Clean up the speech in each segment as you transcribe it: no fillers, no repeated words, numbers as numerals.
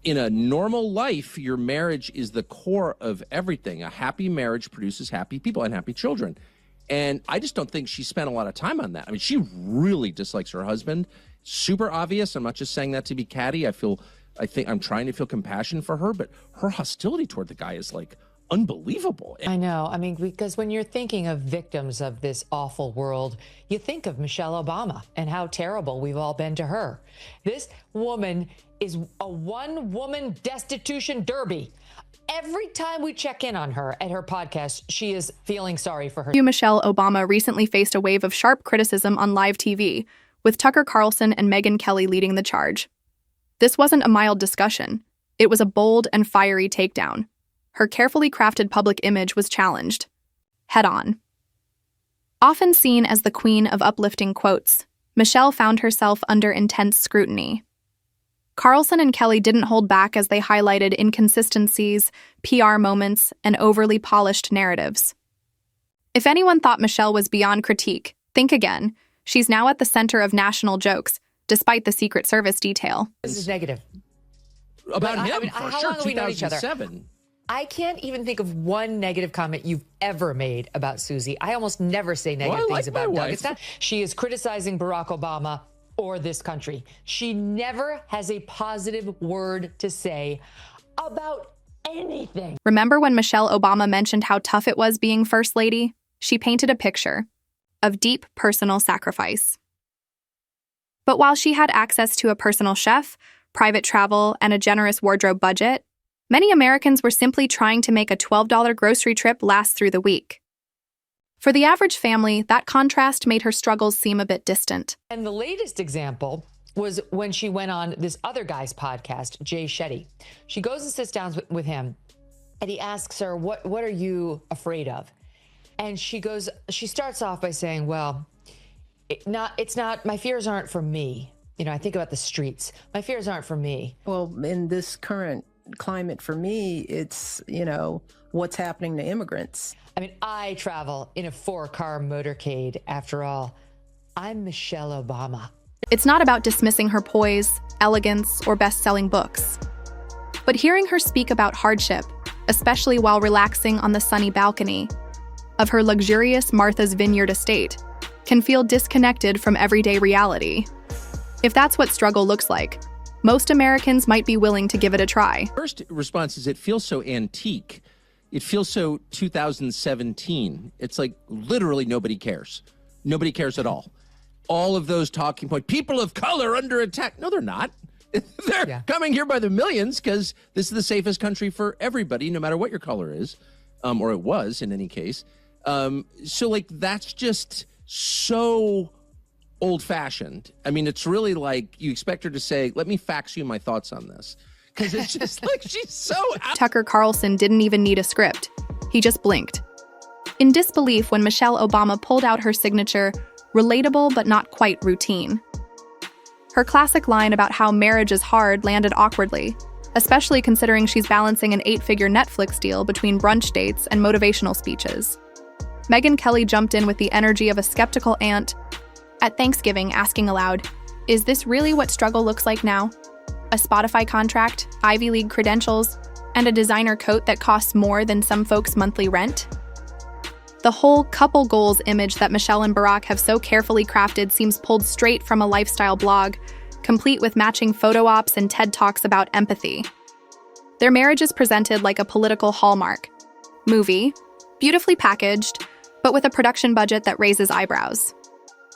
in a normal life, your marriage is the core of everything. A happy marriage produces happy people and happy children. And I just don't think she spent a lot of time on that. I mean, she really dislikes her husband. Super obvious. I'm not just saying that to be catty. I think I'm trying to feel compassion for her, but her hostility toward the guy is like unbelievable. I know. I mean, because when you're thinking of victims of this awful world, you think of Michelle Obama and how terrible we've all been to her. This woman is a one-woman destitution derby. Every time we check in on her at her podcast, she is feeling sorry for her. Michelle Obama recently faced a wave of sharp criticism on live TV, with Tucker Carlson and Megyn Kelly leading the charge. This wasn't a mild discussion. It was a bold and fiery takedown. Her carefully crafted public image was challenged. Head-on. Often seen as the queen of uplifting quotes, Michelle found herself under intense scrutiny. Carlson and Kelly didn't hold back as they highlighted inconsistencies, PR moments, and overly polished narratives. If anyone thought Michelle was beyond critique, think again. She's now at the center of national jokes, despite the Secret Service detail. This is negative. About him, for how sure, long have we known each other? 2007. I can't even think of one negative comment you've ever made about Susie. I almost never say negative things about Doug. It's not. She is criticizing Barack Obama or this country. She never has a positive word to say about anything. Remember when Michelle Obama mentioned how tough it was being First Lady? She painted a picture of deep personal sacrifice. But while she had access to a personal chef, private travel, and a generous wardrobe budget, many Americans were simply trying to make a $12 grocery trip last through the week. For the average family, that contrast made her struggles seem a bit distant. And the latest example was when she went on this other guy's podcast, Jay Shetty. She goes and sits down with him, and he asks her, what are you afraid of? And she starts off by saying, well, my fears aren't for me. You know, I think about the streets. My fears aren't for me. Well, in this current climate for me, it's, what's happening to immigrants. I mean, I travel in a 4-car motorcade. After all, I'm Michelle Obama. It's not about dismissing her poise, elegance, or best-selling books. But hearing her speak about hardship, especially while relaxing on the sunny balcony of her luxurious Martha's Vineyard estate, can feel disconnected from everyday reality. If that's what struggle looks like, most Americans might be willing to give it a try. First response is it feels so antique. It feels so 2017. It's like literally nobody cares. Nobody cares at all. All of those talking points, people of color under attack. No, they're not. They're coming here by the millions because this is the safest country for everybody, no matter what your color is, or it was in any case. So like that's just so old-fashioned. I mean, it's really like you expect her to say, let me fax you my thoughts on this. Because it's just like she's so out. Tucker Carlson didn't even need a script. He just blinked. In disbelief when Michelle Obama pulled out her signature, relatable but not quite routine. Her classic line about how marriage is hard landed awkwardly, especially considering she's balancing an 8-figure Netflix deal between brunch dates and motivational speeches. Megyn Kelly jumped in with the energy of a skeptical aunt at Thanksgiving, asking aloud, "Is this really what struggle looks like now? A Spotify contract, Ivy League credentials, and a designer coat that costs more than some folks' monthly rent?" The whole couple goals image that Michelle and Barack have so carefully crafted seems pulled straight from a lifestyle blog, complete with matching photo ops and TED Talks about empathy. Their marriage is presented like a political hallmark movie, beautifully packaged, but with a production budget that raises eyebrows.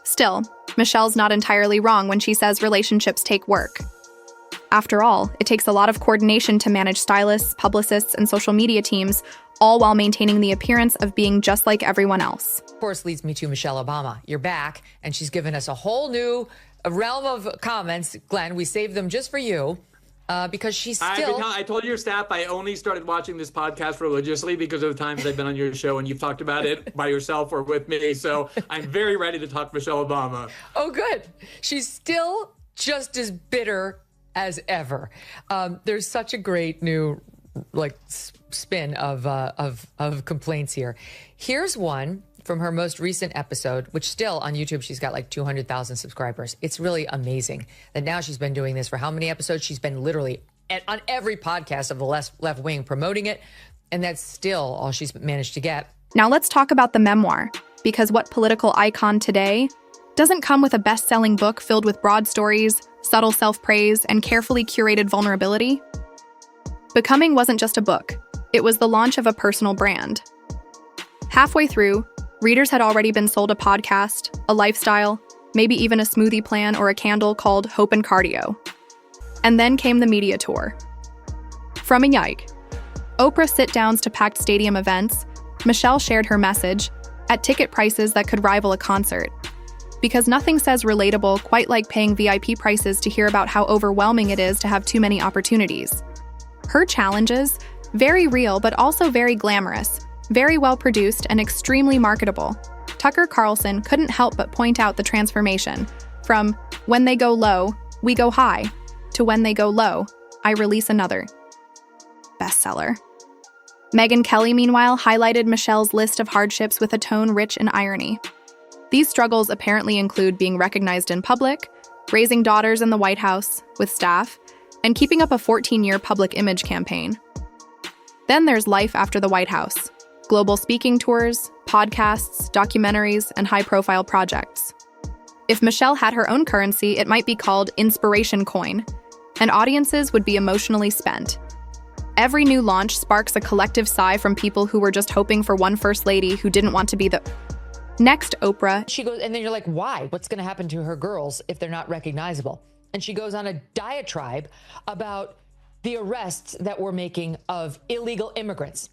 Still, Michelle's not entirely wrong when she says relationships take work. After all, it takes a lot of coordination to manage stylists, publicists, and social media teams, all while maintaining the appearance of being just like everyone else. Of course, leads me to Michelle Obama. You're back, and she's given us a whole new realm of comments. Glenn, we saved them just for you because she's still... I told your staff I only started watching this podcast religiously because of the times I've been on your show and you've talked about it by yourself or with me. So I'm very ready to talk Michelle Obama. Oh, good. She's still just as bitter as ever. There's such a great new spin of complaints here. Here's one from her most recent episode, which still on YouTube, she's got like 200,000 subscribers. It's really amazing that now she's been doing this for how many episodes? She's been literally on every podcast of the left wing promoting it. And that's still all she's managed to get. Now let's talk about the memoir, because what political icon today doesn't come with a best-selling book filled with broad stories, subtle self-praise, and carefully curated vulnerability? Becoming wasn't just a book. It was the launch of a personal brand. Halfway through, readers had already been sold a podcast, a lifestyle, maybe even a smoothie plan or a candle called Hope and Cardio. And then came the media tour. From a yike, Oprah sit-downs to packed stadium events, Michelle shared her message at ticket prices that could rival a concert. Because nothing says relatable quite like paying VIP prices to hear about how overwhelming it is to have too many opportunities. Her challenges, very real but also very glamorous, very well produced and extremely marketable. Tucker Carlson couldn't help but point out the transformation from when they go low, we go high, to when they go low, I release another. Bestseller. Megyn Kelly, meanwhile, highlighted Michelle's list of hardships with a tone rich in irony. These struggles apparently include being recognized in public, raising daughters in the White House with staff, and keeping up a 14-year public image campaign. Then there's life after the White House, global speaking tours, podcasts, documentaries, and high-profile projects. If Michelle had her own currency, it might be called Inspiration Coin, and audiences would be emotionally spent. Every new launch sparks a collective sigh from people who were just hoping for one first lady who didn't want to be the next Oprah. She goes, and then you're like, why? What's going to happen to her girls if they're not recognizable? And she goes on a diatribe about the arrests that we're making of illegal immigrants,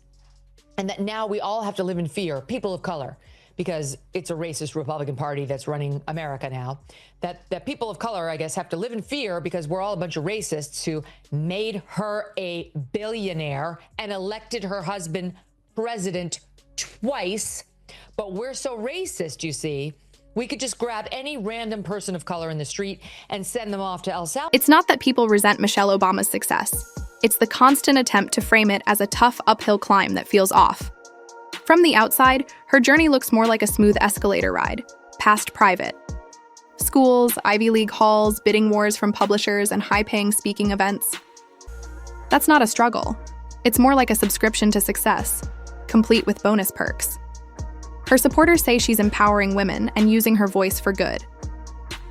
and that now we all have to live in fear, people of color, because it's a racist Republican Party that's running America now, that people of color, I guess, have to live in fear because we're all a bunch of racists who made her a billionaire and elected her husband president twice. But we're so racist, you see, we could just grab any random person of color in the street and send them off to El Salvador. It's not that people resent Michelle Obama's success. It's the constant attempt to frame it as a tough uphill climb that feels off. From the outside, her journey looks more like a smooth escalator ride, past private. Schools, Ivy League halls, bidding wars from publishers, and high-paying speaking events. That's not a struggle. It's more like a subscription to success, complete with bonus perks. Her supporters say she's empowering women and using her voice for good.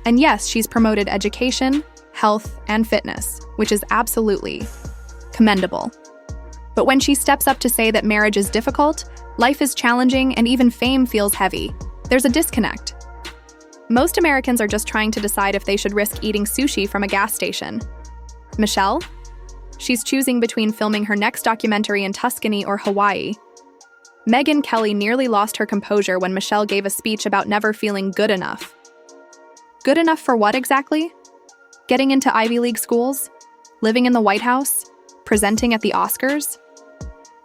And yes, she's promoted education, health, and fitness, which is absolutely commendable. But when she steps up to say that marriage is difficult, life is challenging, and even fame feels heavy, there's a disconnect. Most Americans are just trying to decide if they should risk eating sushi from a gas station. Michelle? She's choosing between filming her next documentary in Tuscany or Hawaii. Megyn Kelly nearly lost her composure when Michelle gave a speech about never feeling good enough. Good enough for what exactly? Getting into Ivy League schools? Living in the White House? Presenting at the Oscars?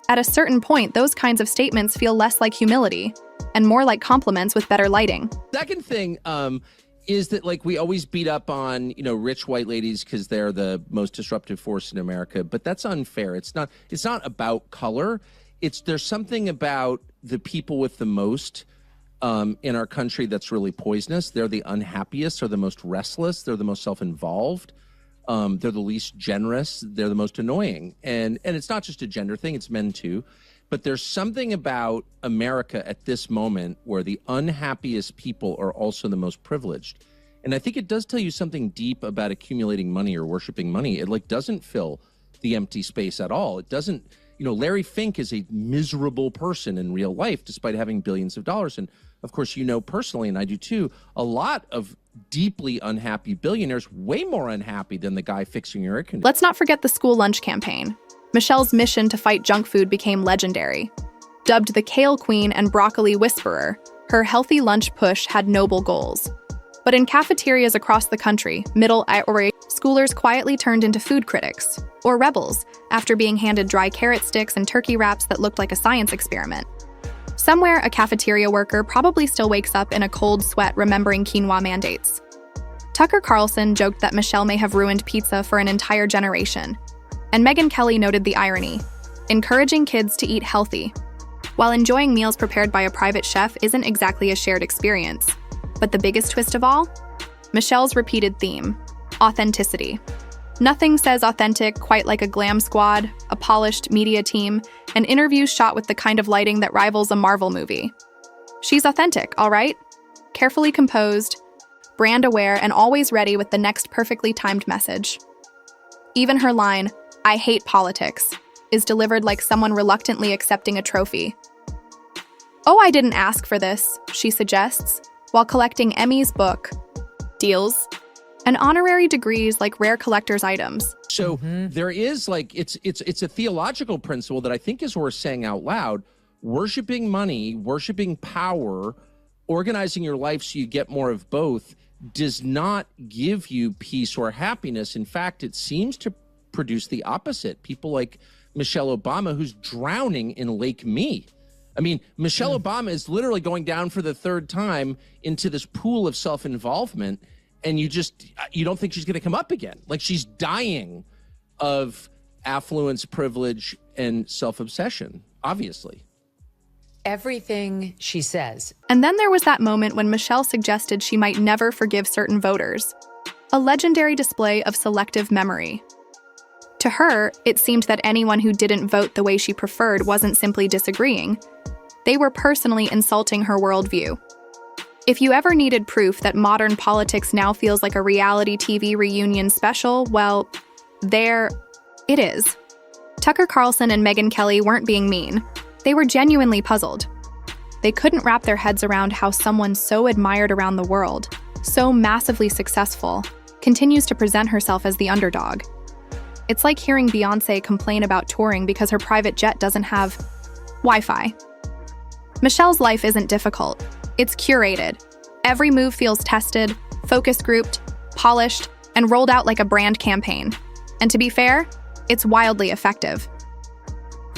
At a certain point, those kinds of statements feel less like humility and more like compliments with better lighting. Second thing is that, like, we always beat up on, rich white ladies because they're the most disruptive force in America, but that's unfair. It's not about color. There's something about the people with the most in our country that's really poisonous. They're the unhappiest, they're the most restless, they're the most self-involved. They're the least generous. They're the most annoying. And it's not just a gender thing. It's men too. But there's something about America at this moment where the unhappiest people are also the most privileged. And I think it does tell you something deep about accumulating money or worshiping money. It doesn't fill the empty space at all. It doesn't, Larry Fink is a miserable person in real life, despite having billions of dollars. And of course, personally, and I do too, a lot of deeply unhappy billionaires, way more unhappy than the guy fixing your air conditioner. Let's not forget the school lunch campaign. Michelle's mission to fight junk food became legendary. Dubbed the Kale Queen and Broccoli Whisperer, her healthy lunch push had noble goals. But in cafeterias across the country, middle or schoolers quietly turned into food critics, or rebels, after being handed dry carrot sticks and turkey wraps that looked like a science experiment. Somewhere, a cafeteria worker probably still wakes up in a cold sweat remembering quinoa mandates. Tucker Carlson joked that Michelle may have ruined pizza for an entire generation. And Megyn Kelly noted the irony, encouraging kids to eat healthy. While enjoying meals prepared by a private chef isn't exactly a shared experience. But the biggest twist of all? Michelle's repeated theme, authenticity. Nothing says authentic quite like a glam squad, a polished media team, and interviews shot with the kind of lighting that rivals a Marvel movie. She's authentic, all right? Carefully composed, brand aware, and always ready with the next perfectly timed message. Even her line, "I hate politics," is delivered like someone reluctantly accepting a trophy. "Oh, I didn't ask for this," she suggests, while collecting Emmy's book, deals, and honorary degrees like rare collector's items. So there is like, it's a theological principle that I think is worth saying out loud. Worshiping money, worshiping power, organizing your life so you get more of both does not give you peace or happiness. In fact, it seems to produce the opposite. People like Michelle Obama, who's drowning in Lake Me. I mean, Michelle Obama is literally going down for the third time into this pool of self-involvement, and you don't think she's going to come up again. Like, she's dying of affluence, privilege, and self-obsession, obviously. Everything she says. And then there was that moment when Michelle suggested she might never forgive certain voters, a legendary display of selective memory. To her, it seemed that anyone who didn't vote the way she preferred wasn't simply disagreeing. They were personally insulting her worldview. If you ever needed proof that modern politics now feels like a reality TV reunion special, well, there it is. Tucker Carlson and Megyn Kelly weren't being mean. They were genuinely puzzled. They couldn't wrap their heads around how someone so admired around the world, so massively successful, continues to present herself as the underdog. It's like hearing Beyoncé complain about touring because her private jet doesn't have Wi-Fi. Michelle's life isn't difficult. It's curated. Every move feels tested, focus grouped, polished, and rolled out like a brand campaign. And to be fair, it's wildly effective.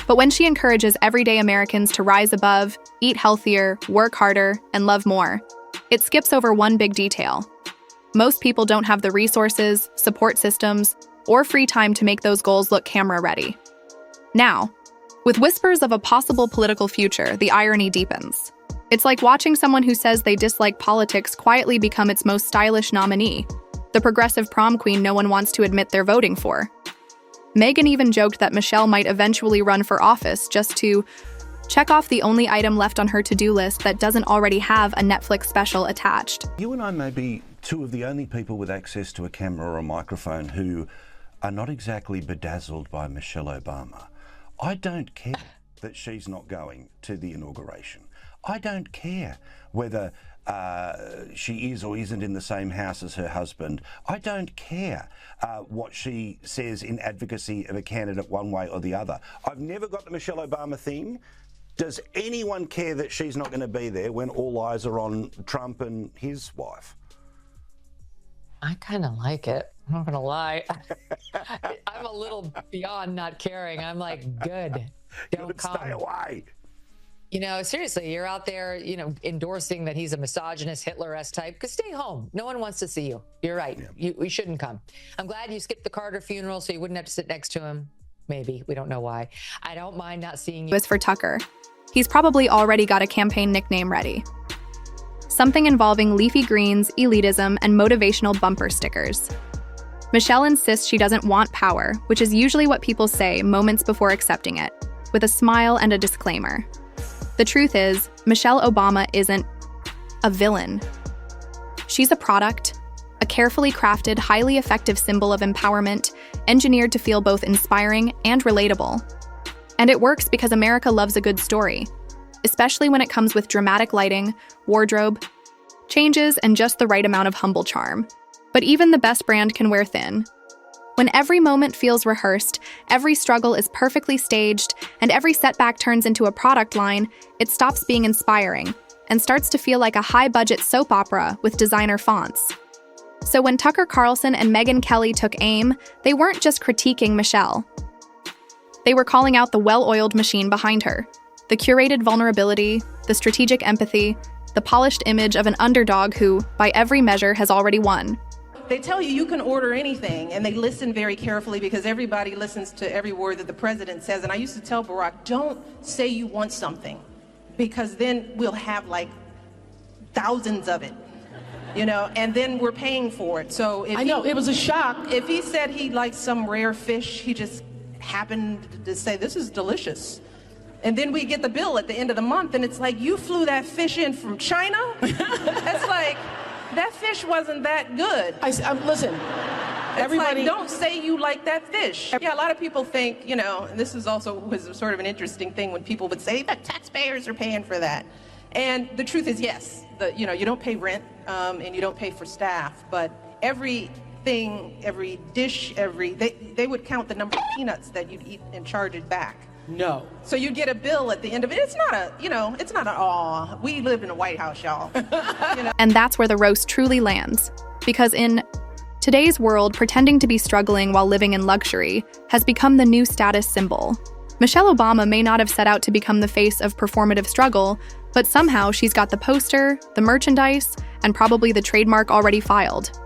But when she encourages everyday Americans to rise above, eat healthier, work harder, and love more, it skips over one big detail. Most people don't have the resources, support systems, or free time to make those goals look camera-ready. Now, with whispers of a possible political future, the irony deepens. It's like watching someone who says they dislike politics quietly become its most stylish nominee, the progressive prom queen no one wants to admit they're voting for. Megyn even joked that Michelle might eventually run for office just to check off the only item left on her to-do list that doesn't already have a Netflix special attached. You and I may be two of the only people with access to a camera or a microphone who are not exactly bedazzled by Michelle Obama. I don't care that she's not going to the inauguration. I don't care whether she is or isn't in the same house as her husband. I don't care what she says in advocacy of a candidate one way or the other. I've never got the Michelle Obama thing. Does anyone care that she's not going to be there when all eyes are on Trump and his wife? I kind of like it. I'm not going to lie. I'm a little beyond not caring. I'm like, good. Don't come. Stay away. You know, seriously, you're out there, endorsing that he's a misogynist, Hitler-esque type, because stay home. No one wants to see you. You're right. Yeah. You shouldn't come. I'm glad you skipped the Carter funeral so you wouldn't have to sit next to him. Maybe. We don't know why. I don't mind not seeing you. As for Tucker, he's probably already got a campaign nickname ready. Something involving leafy greens, elitism, and motivational bumper stickers. Michelle insists she doesn't want power, which is usually what people say moments before accepting it, with a smile and a disclaimer. The truth is, Michelle Obama isn't a villain. She's a product, a carefully crafted, highly effective symbol of empowerment, engineered to feel both inspiring and relatable. And it works because America loves a good story, especially when it comes with dramatic lighting, wardrobe, changes, and just the right amount of humble charm. But even the best brand can wear thin. When every moment feels rehearsed, every struggle is perfectly staged, and every setback turns into a product line, it stops being inspiring and starts to feel like a high-budget soap opera with designer fonts. So when Tucker Carlson and Megyn Kelly took aim, they weren't just critiquing Michelle. They were calling out the well-oiled machine behind her, the curated vulnerability, the strategic empathy, the polished image of an underdog who, by every measure, has already won. They tell you you can order anything, and they listen very carefully because everybody listens to every word that the president says. And I used to tell Barack, don't say you want something, because then we'll have like thousands of it. You know, and then we're paying for it. So if I know, it was a shock. If he said he liked some rare fish, he just happened to say, this is delicious. And then we get the bill at the end of the month, and it's like, you flew that fish in from China? It's like, that fish wasn't that good. Listen, everybody... It's like, don't say you like that fish. Yeah, a lot of people think, you know, and this is also was sort of an interesting thing when people would say, the taxpayers are paying for that. And the truth is, yes, you know, you don't pay rent, and you don't pay for staff, but everything, every dish, they would count the number of peanuts that you'd eat and charge it back. No. So you get a bill at the end of it. It's not it's not aw, we live in the White House, y'all. You know? And that's where the roast truly lands. Because in today's world, pretending to be struggling while living in luxury has become the new status symbol. Michelle Obama may not have set out to become the face of performative struggle, but somehow she's got the poster, the merchandise, and probably the trademark already filed.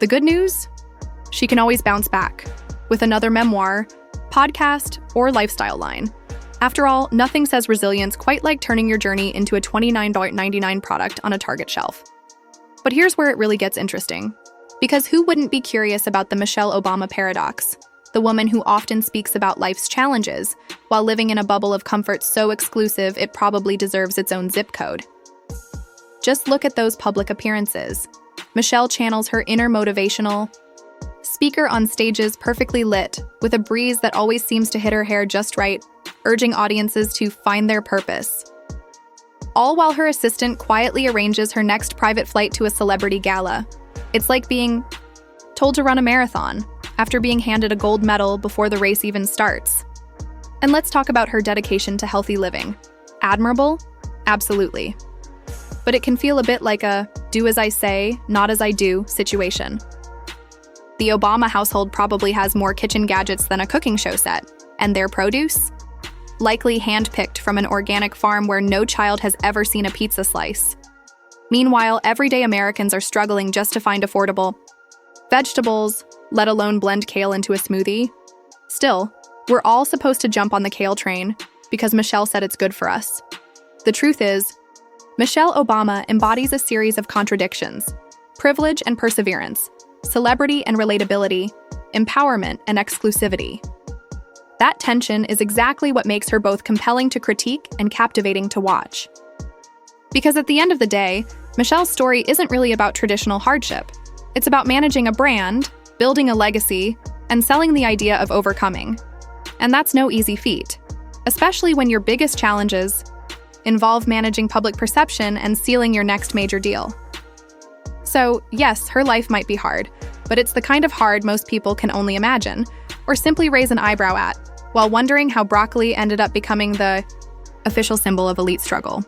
The good news? She can always bounce back with another memoir, podcast, or lifestyle line. After all, nothing says resilience quite like turning your journey into a $29.99 product on a Target shelf. But here's where it really gets interesting. Because who wouldn't be curious about the Michelle Obama paradox? The woman who often speaks about life's challenges, while living in a bubble of comfort so exclusive it probably deserves its own zip code. Just look at those public appearances. Michelle channels her inner motivational speaker on stages perfectly lit, with a breeze that always seems to hit her hair just right, urging audiences to find their purpose. All while her assistant quietly arranges her next private flight to a celebrity gala. It's like being told to run a marathon after being handed a gold medal before the race even starts. And let's talk about her dedication to healthy living. Admirable? Absolutely. But it can feel a bit like a do as I say, not as I do situation. The Obama household probably has more kitchen gadgets than a cooking show set, and their produce? Likely hand-picked from an organic farm where no child has ever seen a pizza slice. Meanwhile, everyday Americans are struggling just to find affordable vegetables, let alone blend kale into a smoothie. Still, we're all supposed to jump on the kale train because Michelle said it's good for us. The truth is, Michelle Obama embodies a series of contradictions: privilege and perseverance, celebrity and relatability, empowerment and exclusivity. That tension is exactly what makes her both compelling to critique and captivating to watch. Because at the end of the day, Michelle's story isn't really about traditional hardship. It's about managing a brand, building a legacy, and selling the idea of overcoming. And that's no easy feat, especially when your biggest challenges involve managing public perception and sealing your next major deal. So, yes, her life might be hard, but it's the kind of hard most people can only imagine, or simply raise an eyebrow at, while wondering how broccoli ended up becoming the official symbol of elite struggle.